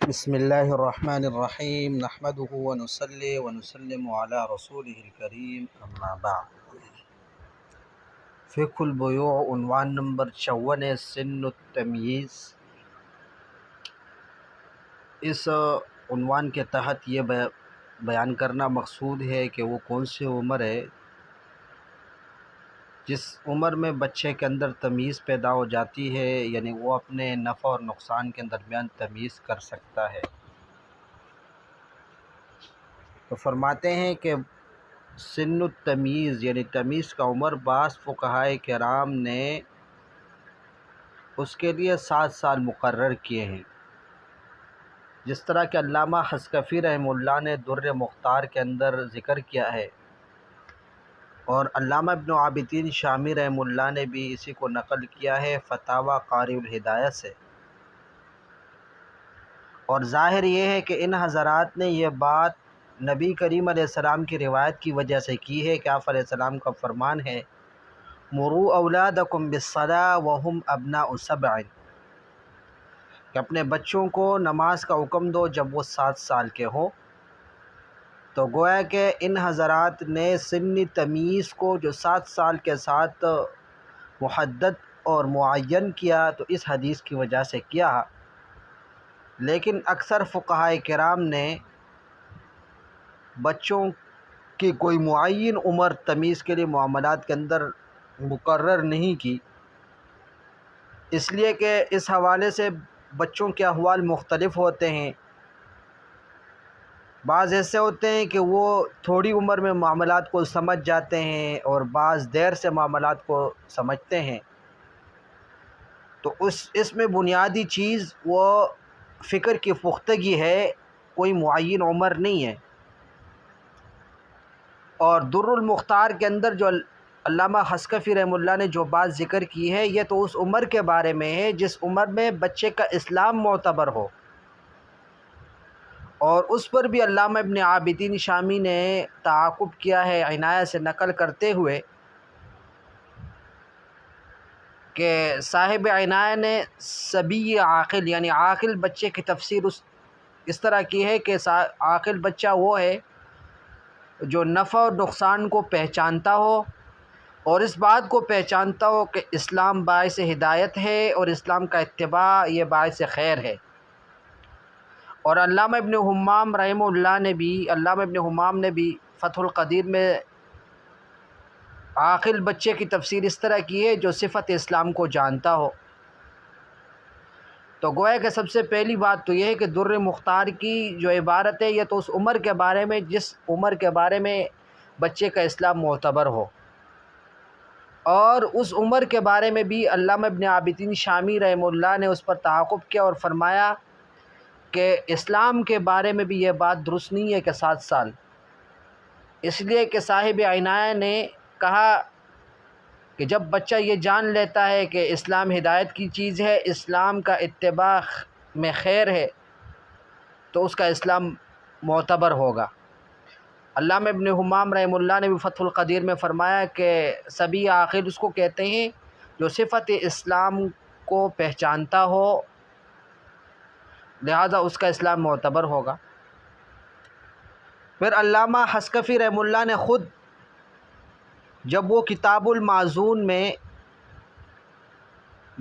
بسم اللہ الرحمن الرحیم نحمده ونصلی ونسلم علی رسوله الکریم اما بعد۔ فقہ البیوع عنوان نمبر 54 ہے، سن التمییز۔ اس عنوان کے تحت یہ بیان کرنا مقصود ہے کہ وہ کون سی عمر ہے جس عمر میں بچے کے اندر تمیز پیدا ہو جاتی ہے، یعنی وہ اپنے نفع اور نقصان کے درمیان تمیز کر سکتا ہے۔ تو فرماتے ہیں کہ سن التمیز یعنی تمیز کا عمر بعض فقہائے کرام نے اس کے لیے 7 سال مقرر کیے ہیں، جس طرح کہ علامہ حصکفی رحمہ اللہ نے در مختار کے اندر ذکر کیا ہے، اور علامہ ابن عابدین شامی رحمہ اللہ نے بھی اسی کو نقل کیا ہے فتاوی قاری الہدایہ سے۔ اور ظاہر یہ ہے کہ ان حضرات نے یہ بات نبی کریم علیہ السلام کی روایت کی وجہ سے کی ہے کہ آپ علیہ السلام کا فرمان ہے مروا اولادکم بالصلاۃ وهم ابناء 7، کہ اپنے بچوں کو نماز کا حکم دو جب وہ 7 سال کے ہوں۔ تو گویا کہ ان حضرات نے سن تمیز کو جو 7 سال کے ساتھ محدد اور معین کیا تو اس حدیث کی وجہ سے کیا، لیکن اکثر فقہائے کرام نے بچوں کی کوئی معین عمر تمیز کے لیے معاملات کے اندر مقرر نہیں کی، اس لیے کہ اس حوالے سے بچوں کے احوال مختلف ہوتے ہیں۔ بعض ایسے ہوتے ہیں کہ وہ تھوڑی عمر میں معاملات کو سمجھ جاتے ہیں اور بعض دیر سے معاملات کو سمجھتے ہیں۔ تو اس میں بنیادی چیز وہ فکر کی پختگی ہے، کوئی معین عمر نہیں ہے۔ اور در المختار کے اندر جو علامہ حصکفی رحمہ اللہ نے جو بات ذکر کی ہے، یہ تو اس عمر کے بارے میں ہے جس عمر میں بچے کا اسلام معتبر ہو، اور اس پر بھی علامہ ابن عابدین شامی نے تعاقب کیا ہے عنایہ سے نقل کرتے ہوئے کہ صاحب عنایہ نے صبی عاقل یعنی عاقل بچے کی تفسیر اس طرح کی ہے کہ عاقل بچہ وہ ہے جو نفع اور نقصان کو پہچانتا ہو اور اس بات کو پہچانتا ہو کہ اسلام باعث ہدایت ہے اور اسلام کا اتباع یہ باعث خیر ہے۔ اور علامہ ابن حمام نے بھی فتح القدیر میں عاقل بچے کی تفسیر اس طرح کی ہے جو صفت اسلام کو جانتا ہو۔ تو گویا کہ سب سے پہلی بات تو یہ ہے کہ در مختار کی جو عبارت ہے یہ تو اس عمر کے بارے میں جس عمر کے بارے میں بچے کا اسلام معتبر ہو، اور اس عمر کے بارے میں بھی علامہ ابن عابدین شامی رحمہ اللہ نے اس پر تعاقب کیا اور فرمایا کہ اسلام کے بارے میں بھی یہ بات درست نہیں ہے کہ 7 سال، اس لیے کہ صاحب عنایہ نے کہا کہ جب بچہ یہ جان لیتا ہے کہ اسلام ہدایت کی چیز ہے، اسلام کا اتباع میں خیر ہے، تو اس کا اسلام معتبر ہوگا۔ علامہ ابن حمام رحمہ اللہ نے بھی فتح القدیر میں فرمایا کہ صبی عاقل اس کو کہتے ہیں جو صفت اسلام کو پہچانتا ہو، لہذا اس کا اسلام معتبر ہوگا۔ پھر علامہ حصکفی رحمہ اللہ نے خود جب وہ کتاب المعزون میں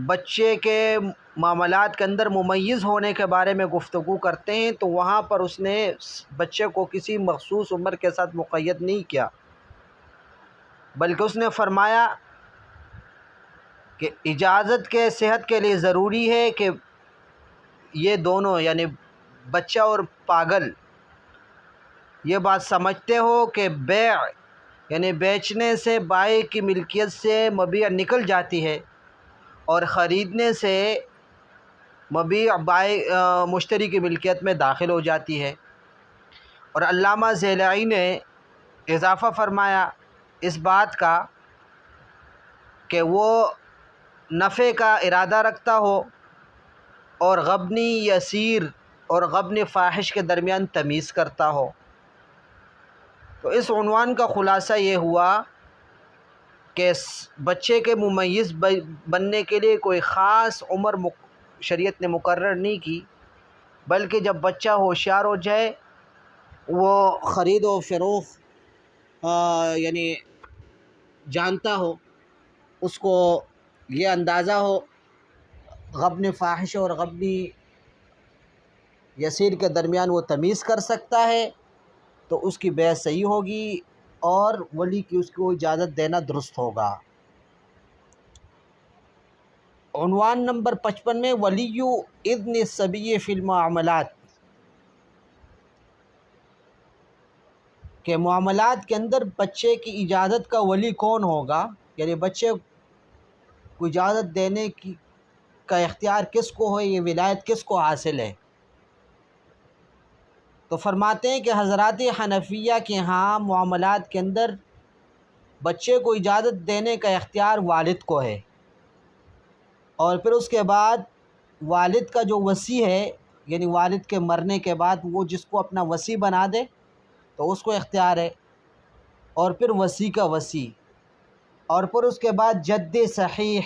بچے کے معاملات کے اندر ممیز ہونے کے بارے میں گفتگو کرتے ہیں تو وہاں پر اس نے بچے کو کسی مخصوص عمر کے ساتھ مقید نہیں کیا، بلکہ اس نے فرمایا کہ اجازت کے صحت کے لیے ضروری ہے کہ یہ دونوں یعنی بچہ اور پاگل یہ بات سمجھتے ہو کہ بیع یعنی بیچنے سے بائع کی ملکیت سے مبیع نکل جاتی ہے اور خریدنے سے مبیع مشتری کی ملکیت میں داخل ہو جاتی ہے۔ اور علامہ ضیلعی نے اضافہ فرمایا اس بات کا کہ وہ نفع کا ارادہ رکھتا ہو اور غبن یسیر اور غبن فاحش کے درمیان تمیز کرتا ہو۔ تو اس عنوان کا خلاصہ یہ ہوا کہ بچے کے ممیز بننے کے لیے کوئی خاص عمر شریعت نے مقرر نہیں کی، بلکہ جب بچہ ہوشیار ہو جائے، وہ خرید و فروخت یعنی جانتا ہو، اس کو یہ اندازہ ہو غبن فاحش اور غبن یسیر کے درمیان وہ تمیز کر سکتا ہے، تو اس کی بیعت صحیح ہوگی اور ولی کی اس کو اجازت دینا درست ہوگا۔ عنوان نمبر 55 میں ولی اذن الصبی فی المعاملات، کہ معاملات کے اندر بچے کی اجازت کا ولی کون ہوگا، یعنی بچے کو اجازت دینے کا اختیار کس کو ہے، یہ ولایت کس کو حاصل ہے۔ تو فرماتے ہیں کہ حضرات حنفیہ کے ہاں معاملات کے اندر بچے کو اجازت دینے کا اختیار والد کو ہے، اور پھر اس کے بعد والد کا جو وصی ہے، یعنی والد کے مرنے کے بعد وہ جس کو اپنا وصی بنا دے تو اس کو اختیار ہے، اور پھر وصی کا وصی، اور پھر اس کے بعد جد صحیح،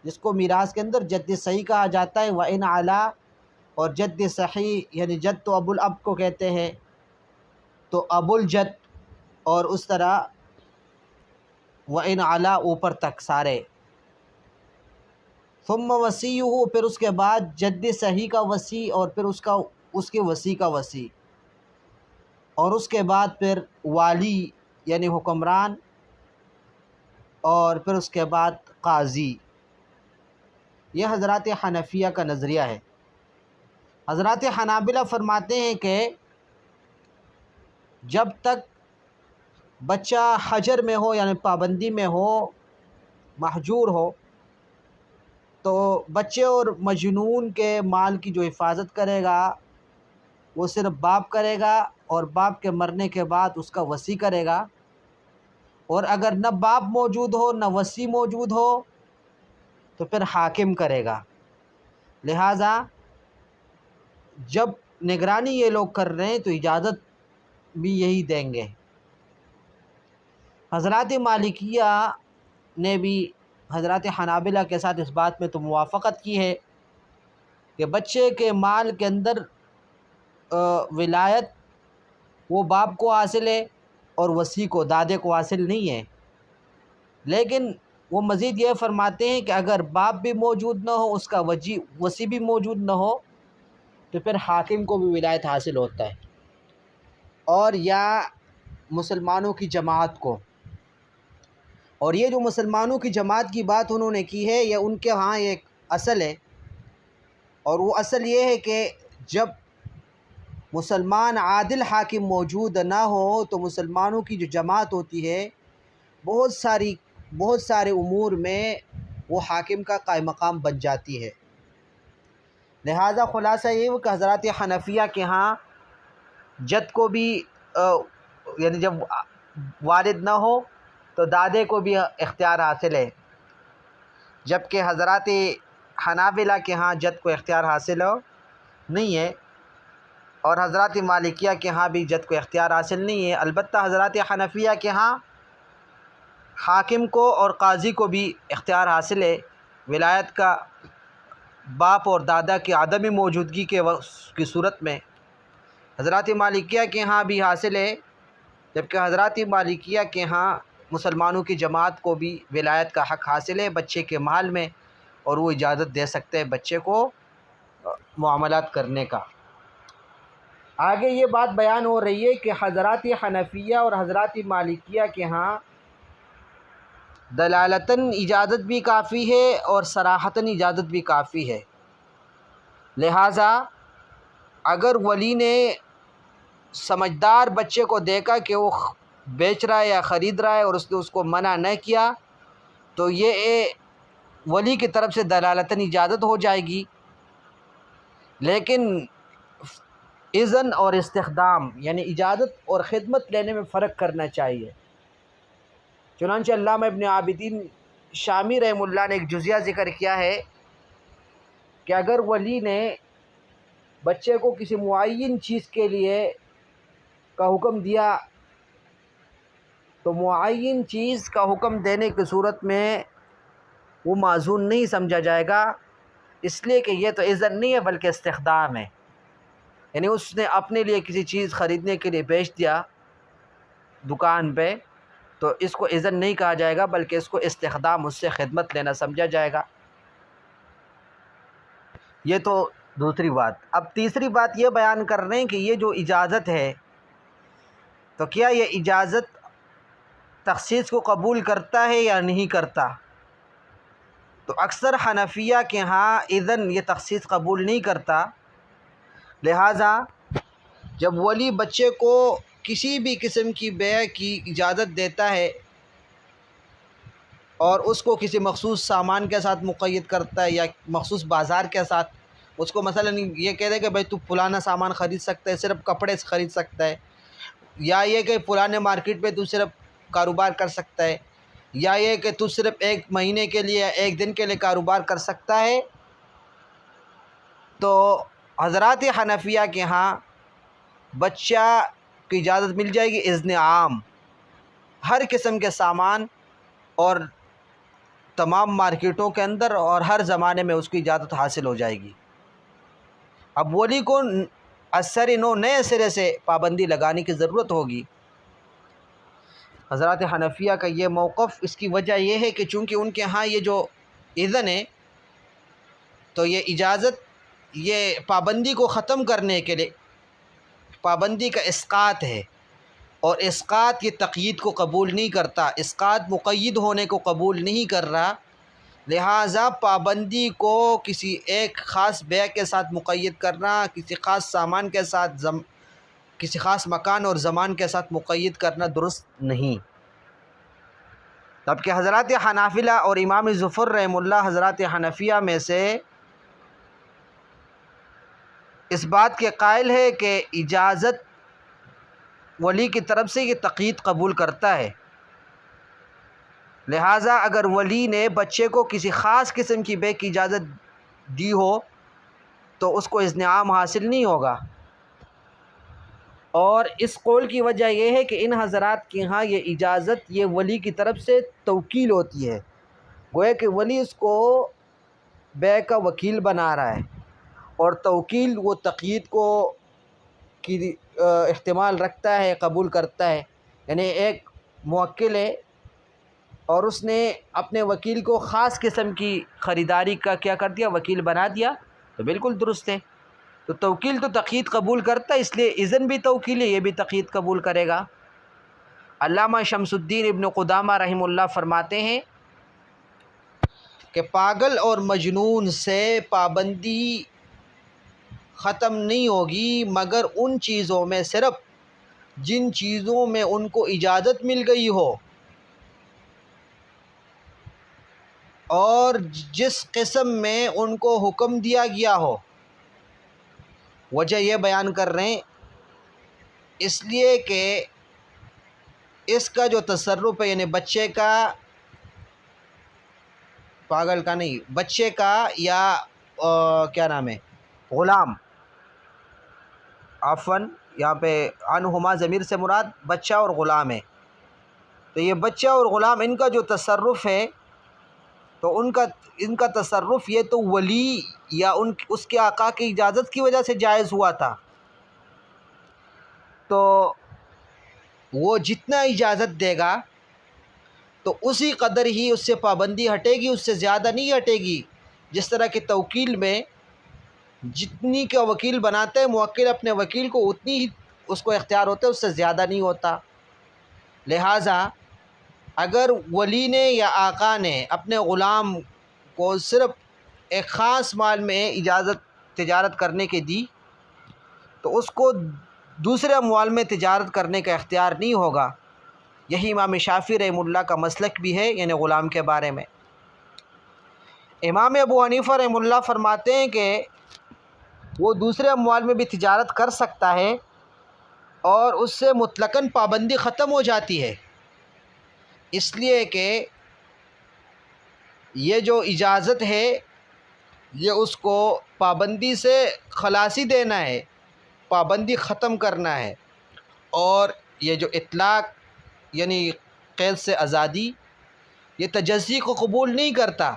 جس کو میراث کے اندر جد صحیح کہا جاتا ہے، وَإِنْ عَلَا، اور جد صحیح یعنی جد تو ابو الاب کو کہتے ہیں، تو ابو الجد، اور اس طرح وَإِنْ عَلَا اوپر تک سارے، ثم وصیہ، پھر اس کے بعد جد صحیح کا وصی، اور پھر اس کے وصی کا وصی، اور اس کے بعد پھر والی یعنی حکمران، اور پھر اس کے بعد قاضی۔ یہ حضرات حنفیہ کا نظریہ ہے۔ حضرات حنابلہ فرماتے ہیں کہ جب تک بچہ حجر میں ہو، یعنی پابندی میں ہو، محجور ہو، تو بچے اور مجنون کے مال کی جو حفاظت کرے گا وہ صرف باپ کرے گا، اور باپ کے مرنے کے بعد اس کا وصی کرے گا، اور اگر نہ باپ موجود ہو نہ وصی موجود ہو تو پھر حاکم کرے گا۔ لہٰذا جب نگرانی یہ لوگ کر رہے ہیں تو اجازت بھی یہی دیں گے۔ حضرات مالکیہ نے بھی حضرات حنابلہ کے ساتھ اس بات میں تو موافقت کی ہے کہ بچے کے مال کے اندر ولایت وہ باپ کو حاصل ہے اور وصی کو، دادے کو حاصل نہیں ہے، لیکن وہ مزید یہ فرماتے ہیں کہ اگر باپ بھی موجود نہ ہو، اس کا وصی بھی موجود نہ ہو، تو پھر حاکم کو بھی ولایت حاصل ہوتا ہے، اور یا مسلمانوں کی جماعت کو۔ اور یہ جو مسلمانوں کی جماعت کی بات انہوں نے کی ہے، یہ ان کے ہاں ایک اصل ہے، اور وہ اصل یہ ہے کہ جب مسلمان عادل حاکم موجود نہ ہو تو مسلمانوں کی جو جماعت ہوتی ہے بہت سارے امور میں وہ حاکم کا قائم مقام بن جاتی ہے۔ لہذا خلاصہ یہ ہو کہ حضرات حنفیہ کے ہاں جد کو بھی یعنی جب والد نہ ہو تو دادے کو بھی اختیار حاصل ہے، جبکہ حضرات حنابلہ کے ہاں جد کو اختیار حاصل نہیں ہے، اور حضرات مالکیہ کے ہاں بھی جد کو اختیار حاصل نہیں ہے۔ البتہ حضرات حنفیہ کے ہاں حاکم کو اور قاضی کو بھی اختیار حاصل ہے ولایت کا، باپ اور دادا کی عدم موجودگی کی صورت میں۔ حضرات مالکیہ کے ہاں بھی حاصل ہے، جبکہ حضرات مالکیہ کے ہاں مسلمانوں کی جماعت کو بھی ولایت کا حق حاصل ہے بچے کے مال میں، اور وہ اجازت دے سکتے ہیں بچے کو معاملات کرنے کا۔ آگے یہ بات بیان ہو رہی ہے کہ حضرات حنفیہ اور حضرات مالکیہ کے ہاں دلالتاً اجازت بھی کافی ہے اور صراحتاً اجازت بھی کافی ہے۔ لہٰذا اگر ولی نے سمجھدار بچے کو دیکھا کہ وہ بیچ رہا ہے یا خرید رہا ہے اور اس نے اس کو منع نہ کیا، تو یہ ولی کی طرف سے دلالتاً اجازت ہو جائے گی۔ لیکن اذن اور استخدام یعنی اجازت اور خدمت لینے میں فرق کرنا چاہیے۔ چنانچہ علامہ ابن عابدین شامی رحمہ اللہ نے ایک جزیہ ذکر کیا ہے کہ اگر ولی نے بچے کو کسی معین چیز کے لیے کا حکم دیا تو معین چیز کا حکم دینے کی صورت میں وہ معذور نہیں سمجھا جائے گا، اس لیے کہ یہ تو اذن نہیں ہے بلکہ استخدام ہے۔ یعنی اس نے اپنے لیے کسی چیز خریدنے کے لیے بیچ دیا دکان پہ، تو اس کو اذن نہیں کہا جائے گا، بلکہ اس کو استخدام، اس سے خدمت لینا سمجھا جائے گا۔ یہ تو دوسری بات۔ اب تیسری بات یہ بیان کر رہے ہیں کہ یہ جو اجازت ہے، تو کیا یہ اجازت تخصیص کو قبول کرتا ہے یا نہیں کرتا؟ تو اکثر حنفیہ کے ہاں اذن یہ تخصیص قبول نہیں کرتا، لہٰذا جب ولی بچے کو کسی بھی قسم کی بیع کی اجازت دیتا ہے اور اس کو کسی مخصوص سامان کے ساتھ مقید کرتا ہے یا مخصوص بازار کے ساتھ، اس کو مثلا یہ کہہ دے کہ بھائی تو فلانا سامان خرید سکتا ہے، صرف کپڑے سے خرید سکتا ہے، یا یہ کہ فلانے مارکیٹ پہ تو صرف کاروبار کر سکتا ہے، یا یہ کہ تو صرف ایک مہینے کے لیے یا ایک دن کے لیے کاروبار کر سکتا ہے، تو حضرات حنفیہ کے ہاں بچہ کی اجازت مل جائے گی اذن عام، ہر قسم کے سامان اور تمام مارکیٹوں کے اندر اور ہر زمانے میں اس کی اجازت حاصل ہو جائے گی۔ اب ولی کو اثر نو نئے سرے سے پابندی لگانے کی ضرورت ہوگی۔ حضرات حنفیہ کا یہ موقف، اس کی وجہ یہ ہے کہ چونکہ ان کے ہاں یہ جو اذن ہے، تو یہ اجازت یہ پابندی کو ختم کرنے کے لیے، پابندی کا اسقاط ہے، اور اسقاط یہ تقیید کو قبول نہیں کرتا، اسقاط مقید ہونے کو قبول نہیں کر رہا، لہٰذا پابندی کو کسی ایک خاص بیع کے ساتھ مقید کرنا، کسی خاص سامان کے ساتھ، کسی خاص مکان اور زمان کے ساتھ مقید کرنا درست نہیں۔ جبکہ حضرات حنابلہ اور امام ظفر رحمہ اللہ حضرات حنفیہ میں سے اس بات کے قائل ہے کہ اجازت ولی کی طرف سے یہ تقیید قبول کرتا ہے، لہٰذا اگر ولی نے بچے کو کسی خاص قسم کی بیع کی اجازت دی ہو تو اس کو اذن عام حاصل نہیں ہوگا۔ اور اس قول کی وجہ یہ ہے کہ ان حضرات کے ہاں یہ اجازت یہ ولی کی طرف سے توکیل ہوتی ہے، گویا کہ ولی اس کو بیع کا وکیل بنا رہا ہے، اور توکیل وہ تقیید کو کی احتمال رکھتا ہے، قبول کرتا ہے۔ یعنی ایک موکل ہے اور اس نے اپنے وکیل کو خاص قسم کی خریداری کا کیا کر دیا، وکیل بنا دیا، تو بالکل درست ہے۔ تو توکیل تو تقیید قبول کرتا ہے، اس لیے اذن بھی توکیل ہے، یہ بھی تقیید قبول کرے گا۔ علامہ شمس الدین ابن قدامہ رحمہ اللہ فرماتے ہیں کہ پاگل اور مجنون سے پابندی ختم نہیں ہوگی مگر ان چیزوں میں صرف جن چیزوں میں ان کو اجازت مل گئی ہو اور جس قسم میں ان کو حکم دیا گیا ہو۔ وجہ یہ بیان کر رہے ہیں اس لیے کہ اس کا جو تصرف ہے، یعنی بچے کا، پاگل کا نہیں، بچے کا یا کیا نام ہے، غلام، عفواً یہاں پہ عنہما ضمیر سے مراد بچہ اور غلام ہے، تو یہ بچہ اور غلام ان کا جو تصرف ہے، تو ان کا تصرف یہ تو ولی یا اس کے آقا کی اجازت کی وجہ سے جائز ہوا تھا، تو وہ جتنا اجازت دے گا تو اسی قدر ہی اس سے پابندی ہٹے گی، اس سے زیادہ نہیں ہٹے گی۔ جس طرح کہ توکیل میں جتنی کا وکیل بناتے ہیں موکل اپنے وکیل کو، اتنی ہی اس کو اختیار ہوتا ہے، اس سے زیادہ نہیں ہوتا۔ لہٰذا اگر ولی نے یا آقا نے اپنے غلام کو صرف ایک خاص مال میں اجازت تجارت کرنے کے دی، تو اس کو دوسرے اموال میں تجارت کرنے کا اختیار نہیں ہوگا۔ یہی امام شافعی رحمہ اللہ کا مسلک بھی ہے، یعنی غلام کے بارے میں۔ امام ابو حنیفہ رحمہ اللہ فرماتے ہیں کہ وہ دوسرے اموال میں بھی تجارت کر سکتا ہے اور اس سے مطلقاً پابندی ختم ہو جاتی ہے، اس لیے کہ یہ جو اجازت ہے یہ اس کو پابندی سے خلاصی دینا ہے، پابندی ختم کرنا ہے، اور یہ جو اطلاق یعنی قید سے آزادی، یہ تجزی کو قبول نہیں کرتا۔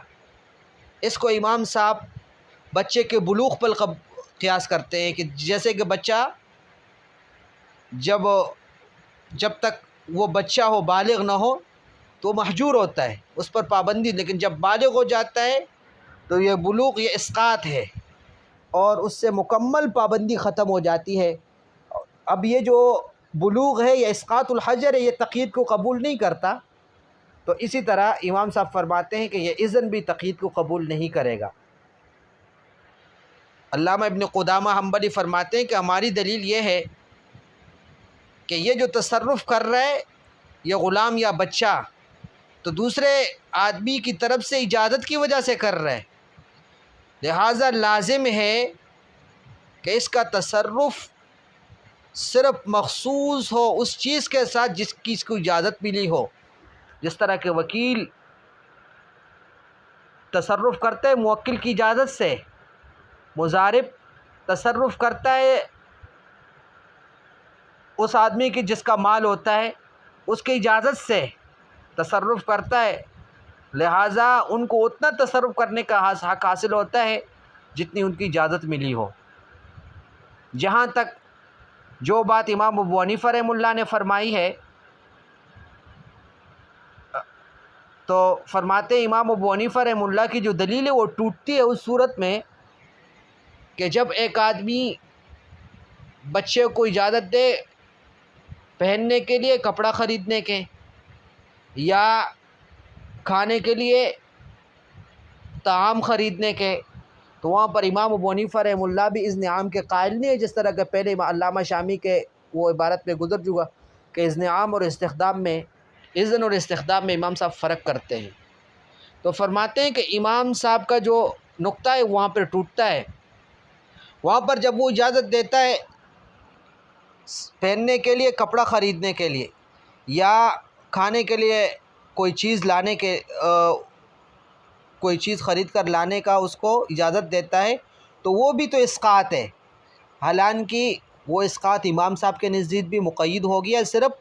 اس کو امام صاحب بچے کے بلوغ پر قیاس کرتے ہیں کہ جیسے کہ بچہ جب تک وہ بچہ ہو، بالغ نہ ہو، تو محجور ہوتا ہے، اس پر پابندی، لیکن جب بالغ ہو جاتا ہے تو یہ بلوغ، یہ اسقاط ہے، اور اس سے مکمل پابندی ختم ہو جاتی ہے۔ اب یہ جو بلوغ ہے، یہ اسقاط الحجر ہے، یہ تقیید کو قبول نہیں کرتا، تو اسی طرح امام صاحب فرماتے ہیں کہ یہ اذن بھی تقیید کو قبول نہیں کرے گا۔ علامہ ابن قدامہ حنبلی فرماتے ہیں کہ ہماری دلیل یہ ہے کہ یہ جو تصرف کر رہا ہے یہ غلام یا بچہ، تو دوسرے آدمی کی طرف سے اجازت کی وجہ سے کر رہا ہے، لہٰذا لازم ہے کہ اس کا تصرف صرف مخصوص ہو اس چیز کے ساتھ جس کی اس کو اجازت ملی ہو۔ جس طرح کہ وکیل تصرف کرتا ہے موکل کی اجازت سے، مضارب تصرف کرتا ہے اس آدمی کی جس کا مال ہوتا ہے اس کی اجازت سے تصرف کرتا ہے، لہٰذا ان کو اتنا تصرف کرنے کا حق حاصل ہوتا ہے جتنی ان کی اجازت ملی ہو۔ جہاں تک جو بات امام ابو حنیفہ رحمہ اللہ نے فرمائی ہے، تو فرماتے ہیں امام ابو حنیفہ رحمہ اللہ کی جو دلیل ہے وہ ٹوٹتی ہے اس صورت میں کہ جب ایک آدمی بچے کو اجازت دے پہننے کے لیے، کپڑا خریدنے کے، یا کھانے کے لیے طعام خریدنے کے، تو وہاں پر امام ابو حنیفہ رحمہ اللہ بھی اذن عام کے قائل نہیں ہے، جس طرح کہ پہلے علامہ شامی کے وہ عبارت میں گزر چکا کہ اذن عام اور استخدام میں، اذن اور استخدام میں امام صاحب فرق کرتے ہیں۔ تو فرماتے ہیں کہ امام صاحب کا جو نقطہ ہے وہاں پر ٹوٹتا ہے۔ وہاں پر جب وہ اجازت دیتا ہے پہننے کے لیے، کپڑا خریدنے کے لیے، یا کھانے کے لیے کوئی چیز لانے کے کوئی چیز خرید کر لانے کا اس کو اجازت دیتا ہے، تو وہ بھی تو اسقاط ہے، حالانکہ وہ اسقاط امام صاحب کے نزدیک بھی مقید ہو گیا، صرف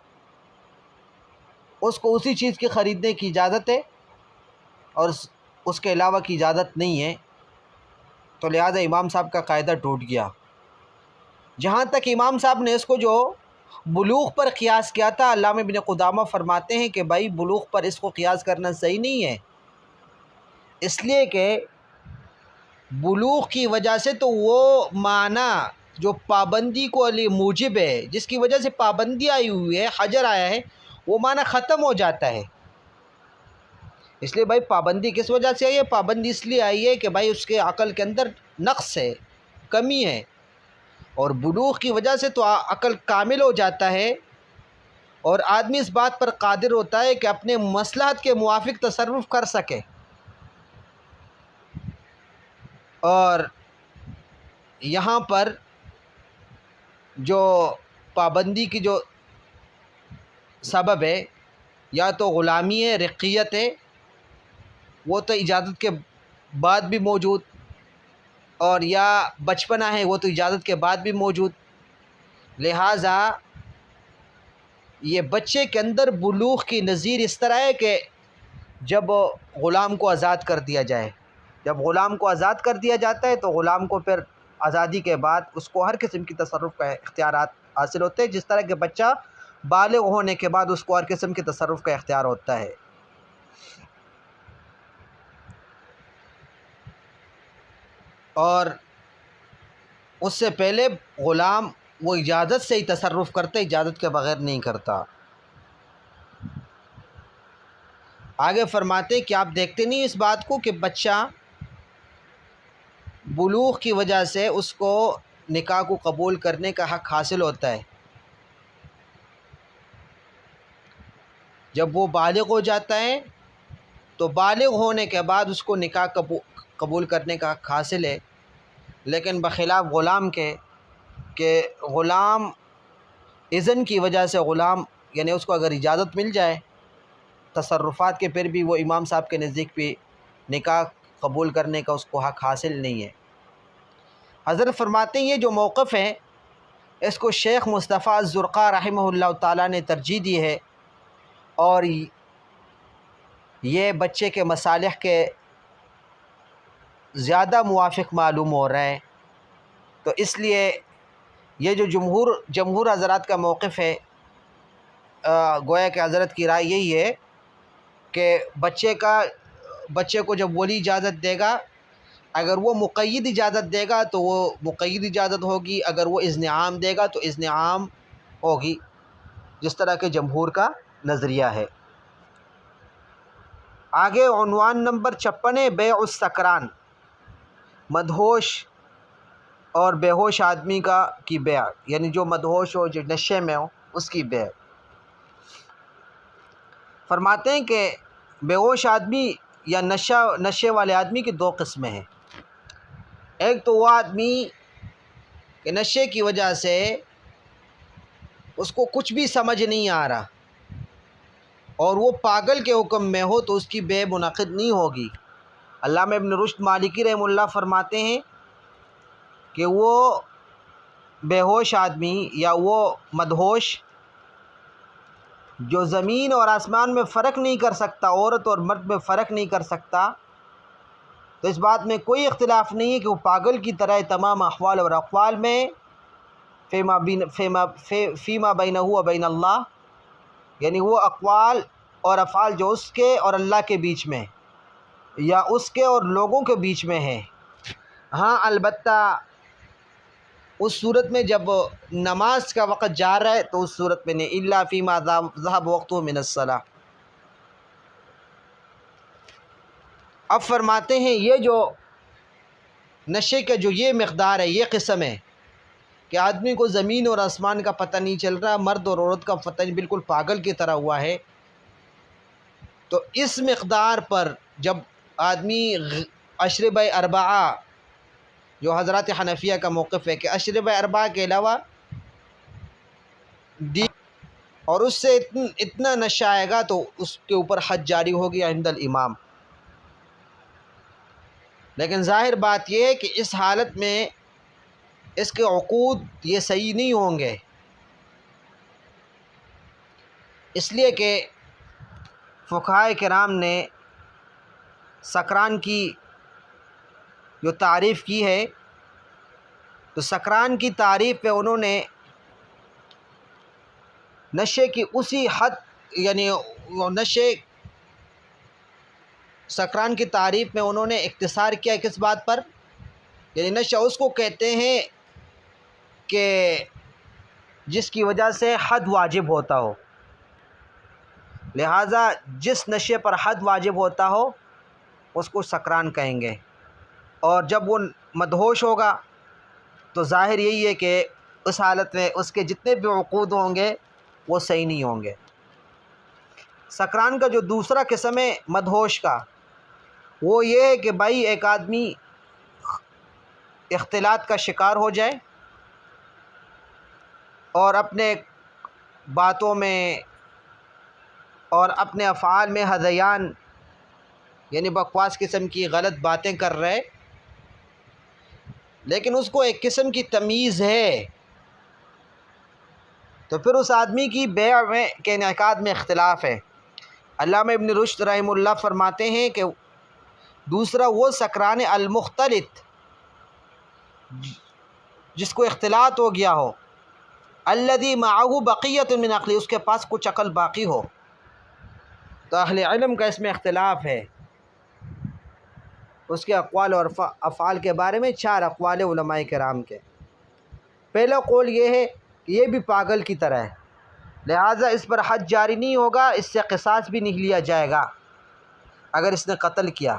اس کو اسی چیز کی خریدنے کی اجازت ہے اور اس کے علاوہ کی اجازت نہیں ہے، تو لہذا امام صاحب کا قاعدہ ٹوٹ گیا۔ جہاں تک امام صاحب نے اس کو جو بلوغ پر قیاس کیا تھا، علامہ ابن قدامہ فرماتے ہیں کہ بھائی بلوغ پر اس کو قیاس کرنا صحیح نہیں ہے، اس لیے کہ بلوغ کی وجہ سے تو وہ معنی جو پابندی کو موجب ہے، جس کی وجہ سے پابندی آئی ہوئی ہے، حجر آیا ہے، وہ معنی ختم ہو جاتا ہے۔ اس لیے بھائی پابندی کس وجہ سے آئی ہے؟ پابندی اس لیے آئی ہے کہ بھائی اس کے عقل کے اندر نقص ہے، کمی ہے، اور بلوغ کی وجہ سے تو عقل کامل ہو جاتا ہے، اور آدمی اس بات پر قادر ہوتا ہے کہ اپنے مصلحت کے موافق تصرف کر سکے۔ اور یہاں پر جو پابندی کی جو سبب ہے، یا تو غلامی ہے، رقیت ہے، وہ تو اجازت کے بعد بھی موجود، اور یا بچپنا ہے، وہ تو اجازت کے بعد بھی موجود، لہٰذا یہ بچے کے اندر بلوغ کی نظیر اس طرح ہے کہ جب غلام کو آزاد کر دیا جائے، جب غلام کو آزاد کر دیا جاتا ہے تو غلام کو پھر آزادی کے بعد اس کو ہر قسم کی تصرف کا اختیارات حاصل ہوتے ہیں، جس طرح کہ بچہ بالغ ہونے کے بعد اس کو ہر قسم کے تصرف کا اختیار ہوتا ہے۔ اور اس سے پہلے غلام وہ اجازت سے ہی تصرف کرتے، اجازت کے بغیر نہیں کرتا۔ آگے فرماتے کہ آپ دیکھتے نہیں اس بات کو کہ بچہ بلوغ کی وجہ سے اس کو نکاح کو قبول کرنے کا حق حاصل ہوتا ہے، جب وہ بالغ ہو جاتا ہے تو بالغ ہونے کے بعد اس کو نکاح قبول کرنے کا حق حاصل ہے، لیکن بخلاف غلام کے کہ غلام اذن کی وجہ سے، غلام یعنی اس کو اگر اجازت مل جائے تصرفات کے، پھر بھی وہ امام صاحب کے نزدیک بھی نکاح قبول کرنے کا اس کو حق حاصل نہیں ہے۔ حضرت فرماتے ہیں یہ جو موقف ہے اس کو شیخ مصطفیٰ الزرقاء رحمہ اللہ تعالیٰ نے ترجیح دی ہے، اور یہ بچے کے مصالح کے زیادہ موافق معلوم ہو رہا ہے۔ تو تو اس لیے یہ جو جمہور حضرات کا موقف ہے، گویا کہ حضرت کی رائے یہی ہے کہ بچے کو جب ولی اجازت دے گا، اگر وہ مقید اجازت دے گا تو وہ مقید اجازت ہوگی، اگر وہ اذن عام دے گا تو اذن عام ہوگی، جس طرح کے جمہور کا نظریہ ہے۔ آگے عنوان نمبر 56 ہے بیع السکران، مدہوش اور بے ہوش آدمی کی بیع، یعنی جو مدہوش ہو، جو نشے میں ہو، اس کی بیع۔ فرماتے ہیں کہ بے ہوش آدمی یا نشے والے آدمی کی دو قسمیں ہیں۔ ایک تو وہ آدمی کہ نشے کی وجہ سے اس کو کچھ بھی سمجھ نہیں آ رہا اور وہ پاگل کے حکم میں ہو تو اس کی بیع منعقد نہیں ہوگی۔ علامہ ابن رشد مالکی رحمہ اللہ فرماتے ہیں کہ وہ بے ہوش آدمی یا وہ مدہوش جو زمین اور آسمان میں فرق نہیں کر سکتا، عورت اور مرد میں فرق نہیں کر سکتا، تو اس بات میں کوئی اختلاف نہیں ہے کہ وہ پاگل کی طرح تمام احوال اور اقوال میں فیما بینہ و بین اللہ، یعنی وہ اقوال اور افعال جو اس کے اور اللہ کے بیچ میں یا اس کے اور لوگوں کے بیچ میں ہیں۔ ہاں البتہ اس صورت میں جب نماز کا وقت جا رہا ہے تو اس صورت میں نہیں، الا فیما ذهب وقتہ من الصلاۃ۔ اب فرماتے ہیں یہ جو نشے کا جو یہ مقدار ہے، یہ قسم ہے کہ آدمی کو زمین اور آسمان کا پتہ نہیں چل رہا، مرد اور عورت کا پتہ نہیں، بالکل پاگل کی طرح ہوا ہے، تو اس مقدار پر جب آدمی اشرب اربعہ، جو حضرات حنفیہ کا موقف ہے کہ اشرب اربعہ کے علاوہ اور اس سے اتنا نشہ آئے گا تو اس کے اوپر حد جاری ہوگی عند الامام۔ لیکن ظاہر بات یہ ہے کہ اس حالت میں اس کے عقود یہ صحیح نہیں ہوں گے، اس لیے کہ فقہائے کرام نے سکران کی جو تعریف کی ہے، تو سکران کی تعریف پہ انہوں نے نشے کی اسی حد، یعنی سکران کی تعریف میں انہوں نے اختصار کیا کس بات پر، یعنی نشہ اس کو کہتے ہیں کہ جس کی وجہ سے حد واجب ہوتا ہو، لہٰذا جس نشے پر حد واجب ہوتا ہو اس کو سکران کہیں گے، اور جب وہ مدہوش ہوگا تو ظاہر یہی ہے کہ اس حالت میں اس کے جتنے بھی عقود ہوں گے وہ صحیح نہیں ہوں گے۔ سکران کا جو دوسرا قسم ہے مدہوش کا، وہ یہ ہے کہ بھائی ایک آدمی اختلاط کا شکار ہو جائے اور اپنے باتوں میں اور اپنے افعال میں ہذیان، یعنی بکواس قسم کی غلط باتیں کر رہے، لیکن اس کو ایک قسم کی تمیز ہے، تو پھر اس آدمی کی بیع میں کے انعقاد میں اختلاف ہے۔ علامہ ابن رشد رحمہ اللہ فرماتے ہیں کہ دوسرا وہ سکران المختلط، جس کو اختلاط ہو گیا ہو، الذی معہ بقیۃ من عقل، اس کے پاس کچھ عقل باقی ہو، تو اہل علم کا اس میں اختلاف ہے۔ اس کے اقوال اور افعال کے بارے میں 4 اقوال علماء کرام کے۔ پہلا قول یہ ہے کہ یہ بھی پاگل کی طرح ہے، لہٰذا اس پر حد جاری نہیں ہوگا، اس سے قصاص بھی نہیں لیا جائے گا اگر اس نے قتل کیا،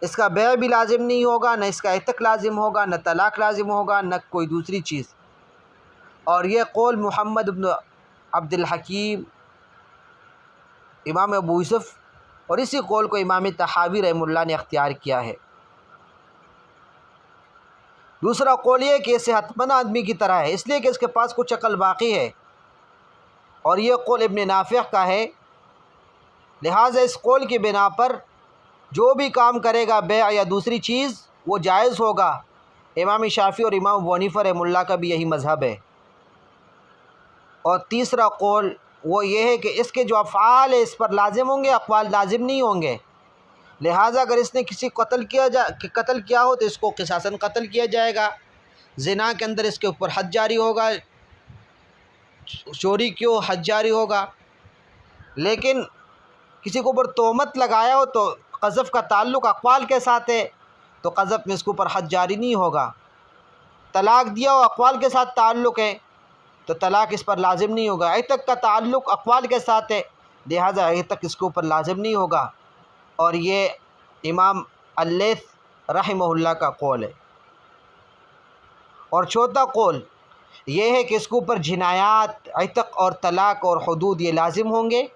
اس کا بیع بھی لازم نہیں ہوگا، نہ اس کا عتق لازم ہوگا، نہ طلاق لازم ہوگا، نہ کوئی دوسری چیز۔ اور یہ قول محمد بن عبد الحکیم، امام ابو یوسف، اور اسی قول کو امام طحاوی رحمہ اللہ نے اختیار کیا ہے۔ دوسرا قول یہ کہ یہ صحت مند آدمی کی طرح ہے، اس لیے کہ اس کے پاس کچھ عقل باقی ہے، اور یہ قول ابن نافع کا ہے، لہٰذا اس قول کی بنا پر جو بھی کام کرے گا بیع یا دوسری چیز وہ جائز ہوگا۔ امام شافعی اور امام ابو حنیفہ رحمہ اللہ کا بھی یہی مذہب ہے۔ اور تیسرا قول وہ یہ ہے کہ اس کے جو افعال ہیں اس پر لازم ہوں گے، اقوال لازم نہیں ہوں گے، لہٰذا اگر اس نے کسی قتل کیا ہو تو اس کو قصاصاً قتل کیا جائے گا، زنا کے اندر اس کے اوپر حد جاری ہوگا، چوری کیوں حد جاری ہوگا۔ لیکن کسی کے اوپر تہمت لگایا ہو تو قذف کا تعلق اقوال کے ساتھ ہے تو قذف میں اس کے اوپر حد جاری نہیں ہوگا۔ طلاق دیا ہو اقوال کے ساتھ تعلق ہے تو طلاق اس پر لازم نہیں ہوگا۔ عتق کا تعلق اقوال کے ساتھ ہے، لہذا عتق اس کے اوپر لازم نہیں ہوگا۔ اور یہ امام اللیث رحمہ اللہ کا قول ہے۔ اور چوتھا قول یہ ہے کہ اس کے اوپر جنایات، عتق اور طلاق اور حدود یہ لازم ہوں گے،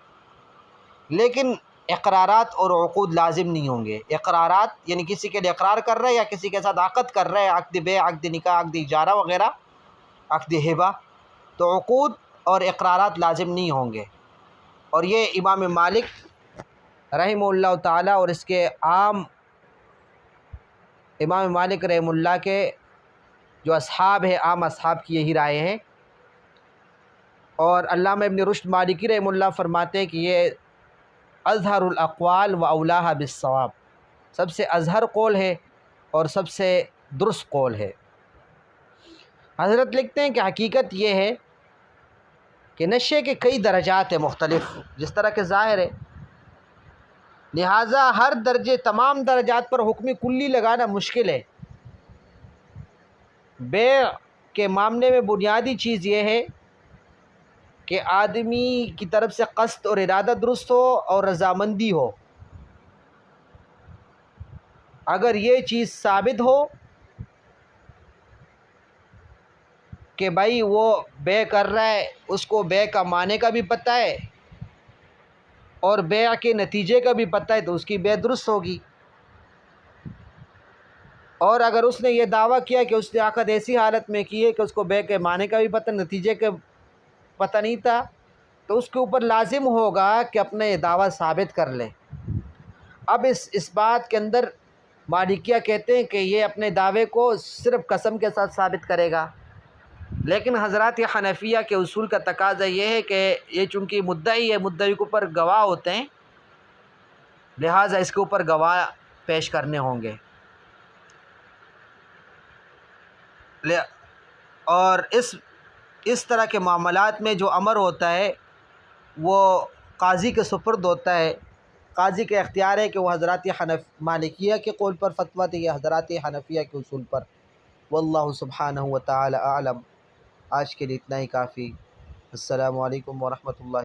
لیکن اقرارات اور عقود لازم نہیں ہوں گے۔ اقرارات یعنی کسی کے لیے اقرار کر رہے یا کسی کے ساتھ عقد کر رہے، عقد بیع، عقد نکاح، عقد اجارہ وغیرہ، عقد ہبہ، تو عقود اور اقرارات لازم نہیں ہوں گے۔ اور یہ امام مالک رحمہ اللہ تعالیٰ اور اس کے عام امام مالک رحمہ اللہ کے جو اصحاب ہیں، عام اصحاب کی یہی رائے ہیں۔ اور علامہ ابن رشد مالکی رحمہ اللہ فرماتے ہیں کہ یہ اظہر الاقوال و اولاها بالصواب، سب سے اظہر قول ہے اور سب سے درست قول ہے۔ حضرت لکھتے ہیں کہ حقیقت یہ ہے کہ نشے کے کئی درجات ہیں مختلف، جس طرح کہ ظاہر ہے، لہٰذا ہر درجے، تمام درجات پر حکم کلی لگانا مشکل ہے۔ بیع کے معاملے میں بنیادی چیز یہ ہے کہ آدمی کی طرف سے قصد اور ارادہ درست ہو اور رضامندی ہو۔ اگر یہ چیز ثابت ہو کہ بھائی وہ بیع کر رہا ہے، اس کو بیع کا معنی کا بھی پتہ ہے اور بیع کے نتیجے کا بھی پتہ ہے، تو اس کی بیع درست ہوگی۔ اور اگر اس نے یہ دعویٰ کیا کہ اس نے عقد ایسی حالت میں کی ہے کہ اس کو بیع کے معنی کا بھی پتہ، نتیجے کا پتہ نہیں تھا، تو اس کے اوپر لازم ہوگا کہ اپنا یہ دعویٰ ثابت کر لے۔ اب اس بات کے اندر مالکیہ کہتے ہیں کہ یہ اپنے دعوے کو صرف قسم کے ساتھ ثابت کرے گا، لیکن حضرات حنفیہ کے اصول کا تقاضا یہ ہے کہ یہ چونکہ مدعی ہے، مدعی کے اوپر گواہ ہوتے ہیں، لہٰذا اس کے اوپر گواہ پیش کرنے ہوں گے۔ اور اس طرح کے معاملات میں جو امر ہوتا ہے وہ قاضی کے سپرد ہوتا ہے۔ قاضی کا اختیار ہے کہ وہ حضرات مالکیہ کے قول پر فتویٰ دے یا حضرات حنفیہ کے اصول پر۔ واللہ سبحانہ وتعالی اعلم۔ آج کے لیے اتنا ہی کافی۔ السلام علیکم ورحمۃ اللہ۔